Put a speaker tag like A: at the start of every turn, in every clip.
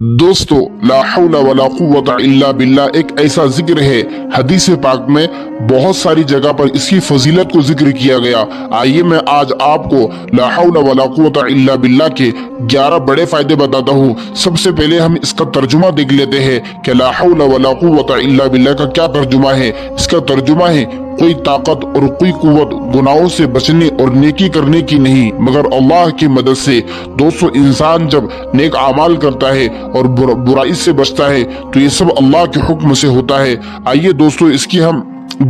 A: دوستو، لا حول ولا قوت الا باللہ ایک ایسا ذکر ہے حدیث پاک میں بہت ساری جگہ پر اس کی فضیلت کو ذکر کیا گیا۔ آئیے میں آج آپ کو لا حول ولا قوت الا باللہ کے 11 بڑے فائدے بتاتا ہوں۔ سب سے پہلے ہم اس کا ترجمہ دیکھ لیتے ہیں کہ لا حول ولا قوت الا باللہ کا کیا ترجمہ ہے۔ اس کا ترجمہ ہے کوئی طاقت اور کوئی قوت گناہوں سے بچنے اور نیکی کرنے کی نہیں مگر اللہ کی مدد سے۔ دوستو، انسان جب نیک اعمال کرتا ہے اور برائی سے بچتا ہے تو یہ سب اللہ کے حکم سے ہوتا ہے۔ آئیے دوستو، اس کی ہم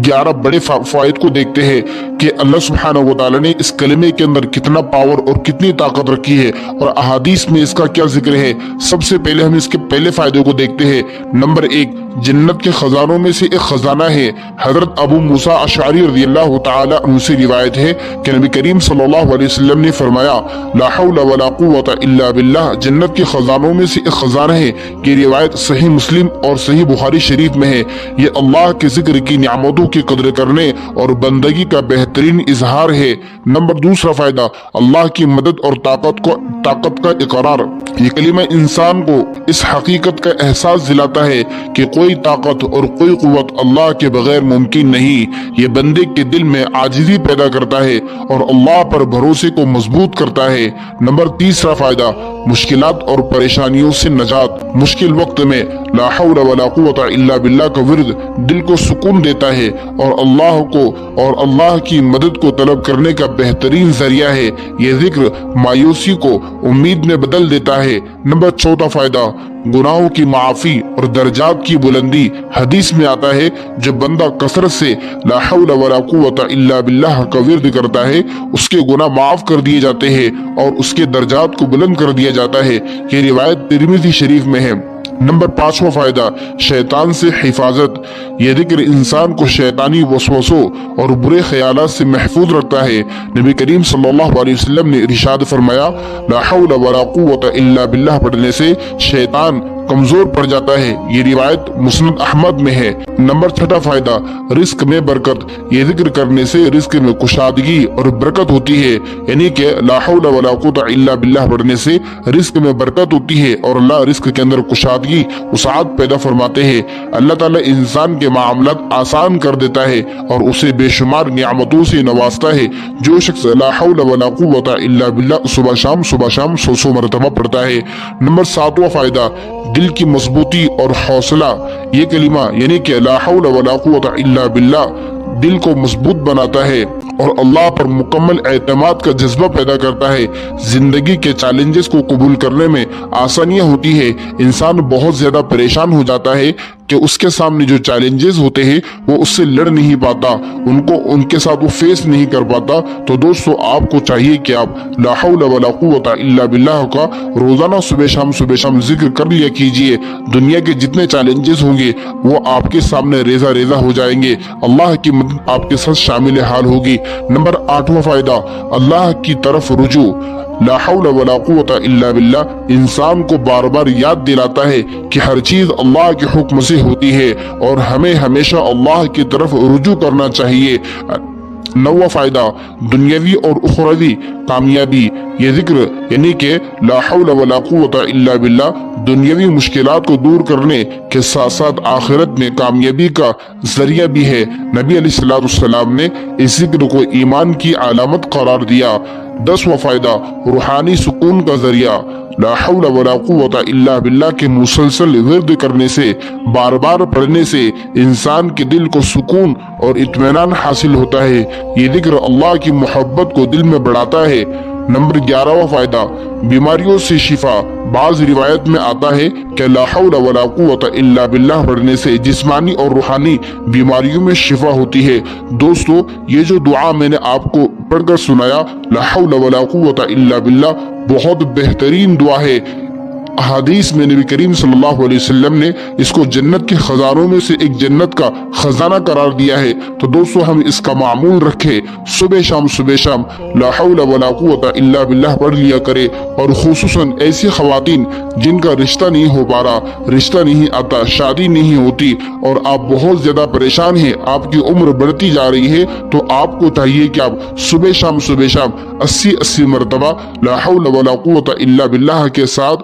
A: 11 بڑے فوائد کو دیکھتے ہیں کہ اللہ سبحانہ و تعالی نے اس کلمے کے اندر کتنا پاور اور کتنی طاقت رکھی ہے اور احادیث میں اس کا کیا ذکر ہے۔ سب سے پہلے ہم اس کے پہلے فائدے کو دیکھتے ہیں۔ نمبر 1، جنت کے خزانوں میں سے ایک خزانہ ہے۔ حضرت ابو موسیٰ اشعری رضی اللہ تعالی عنہ سے روایت ہے کہ نبی کریم صلی اللہ علیہ وسلم نے فرمایا، لا حول ولا قوت الا باللہ جنت کے خزانوں میں سے ایک خزانہ ہے۔ یہ روایت صحیح مسلم اور صحیح بخاری شریف میں ہے۔ یہ اللہ کے ذکر کی نعمتوں کی قدر کرنے اور بندگی کا بہترین اظہار ہے۔ نمبر 2 فائدہ، اللہ کی مدد اور طاقت کا اقرار۔ یہ کلمہ انسان کو اس حقیقت کا احساس دلاتا ہے کہ کوئی طاقت اور کوئی قوت اللہ کے بغیر ممکن نہیں۔ یہ بندے کے دل میں عاجزی پیدا کرتا ہے اور اللہ پر بھروسے کو مضبوط کرتا ہے۔ نمبر 3 فائدہ، مشکلات اور پریشانیوں سے نجات۔ مشکل وقت میں لا حول ولا قوت الا باللہ کا ورد دل کو سکون دیتا ہے اور اللہ کی مدد کو طلب کرنے کا بہترین ذریعہ ہے۔ یہ ذکر مایوسی کو امید میں بدل دیتا ہے۔ نمبر 4 فائدہ، گناہوں کی معافی اور درجات کی بلندی۔ حدیث میں آتا ہے جب بندہ کثرت سے لا حول ولا قوت الا باللہ کا ورد کرتا ہے اس کے گناہ معاف کر دیے جاتے ہیں اور اس کے درجات کو بلند کر دیا جاتا ہے۔ یہ روایت ترمذی شریف میں ہے۔ نمبر 5 فائدہ، شیطان سے حفاظت۔ یہ ذکر انسان کو شیطانی وسوسوں اور برے خیالات سے محفوظ رکھتا ہے۔ نبی کریم صلی اللہ علیہ وسلم نے ارشاد فرمایا، لا حول ولا قوت الا باللہ پڑھنے سے شیطان کمزور پڑ جاتا ہے۔ یہ روایت مسند احمد میں ہے۔ نمبر 6 فائدہ، رزق میں برکت۔ یہ ذکر کرنے سے رزق میں کشادگی اور برکت ہوتی ہے، یعنی کہ لا حول ولا قوت الا باللہ پڑھنے سے رزق میں برکت ہوتی ہے اور اللہ رزق کے اندر کشادگی وسعت پیدا فرماتے ہیں۔ اللہ تعالیٰ انسان کے معاملات آسان کر دیتا ہے اور اسے بے شمار نعمتوں سے نوازتا ہے۔ جو شخص لا حول ولا قوت الا باللہ صبح شام 100 مرتبہ پڑھتا ہے۔ نمبر 7 فائدہ، دل کی مضبوطی اور حوصلہ۔ یہ کلمہ یعنی کہ لا حول ولا قوت الا باللہ دل کو مضبوط بناتا ہے اور اللہ پر مکمل اعتماد کا جذبہ پیدا کرتا ہے۔ زندگی کے چیلنجز کو قبول کرنے میں آسانیاں ہوتی ہے۔ انسان بہت زیادہ پریشان ہو جاتا ہے کہ اس کے سامنے جو چیلنجز ہوتے ہیں وہ اس سے لڑ نہیں پاتا، ان کے ساتھ وہ فیس نہیں کر پاتا۔ تو دوستو، آپ کو چاہیے کہ آپ لا حول ولا قوت الا باللہ کا روزانہ صبح شام ذکر کر لیا کیجئے۔ دنیا کے جتنے چیلنجز ہوں گے وہ آپ کے سامنے ریزہ ہو جائیں گے۔ اللہ کی مدد آپ کے ساتھ شامل حال ہوگی۔ نمبر 8 فائدہ، اللہ کی طرف رجوع۔ لا حول ولا قوت الا باللہ انسان کو بار بار یاد دلاتا ہے کہ ہر چیز اللہ کے حکم سے ہوتی ہے اور ہمیں ہمیشہ اللہ کی طرف رجوع کرنا چاہیے۔ 9 فائدہ، دنیاوی اور اخروی کامیابی۔ یہ ذکر یعنی کہ لا حول ولا قوت الا باللہ دنیاوی مشکلات کو دور کرنے کے ساتھ ساتھ آخرت میں کامیابی کا ذریعہ بھی ہے۔ نبی علیہ السلام نے اس ذکر کو ایمان کی علامت قرار دیا۔ 10 فائدہ، روحانی سکون کا ذریعہ۔ لا حول ولا قوت الا باللہ کے مسلسل ورد کرنے سے، بار بار پڑھنے سے انسان کے دل کو سکون اور اطمینان حاصل ہوتا ہے۔ یہ ذکر اللہ کی محبت کو دل میں بڑھاتا ہے۔ نمبر 11 فائدہ، بیماریوں سے شفا۔ بعض روایت میں آتا ہے کہ لا حول ولا قوت الا باللہ پڑھنے سے جسمانی اور روحانی بیماریوں میں شفا ہوتی ہے۔ دوستو، یہ جو دعا میں نے آپ کو پڑھ کر سنایا، لا حول ولا قوت الا باللہ، بہت بہترین دعا ہے۔ احادیث میں نبی کریم صلی اللہ علیہ وسلم نے اس کو جنت کے خزانوں میں سے ایک جنت کا خزانہ قرار دیا ہے۔ تو دوستو، ہم اس کا معمول رکھے، صبح شام لا حول ولا قوت الا باللہ پڑھ لیا کرے، اور خصوصاً ایسی خواتین جن کا رشتہ نہیں ہو پا رہا، رشتہ نہیں آتا، شادی نہیں ہوتی اور آپ بہت زیادہ پریشان ہیں، آپ کی عمر بڑھتی جا رہی ہے، تو آپ کو چاہیے کہ آپ صبح شام 80 مرتبہ لا حول ولا قوت الا باللہ کے ساتھ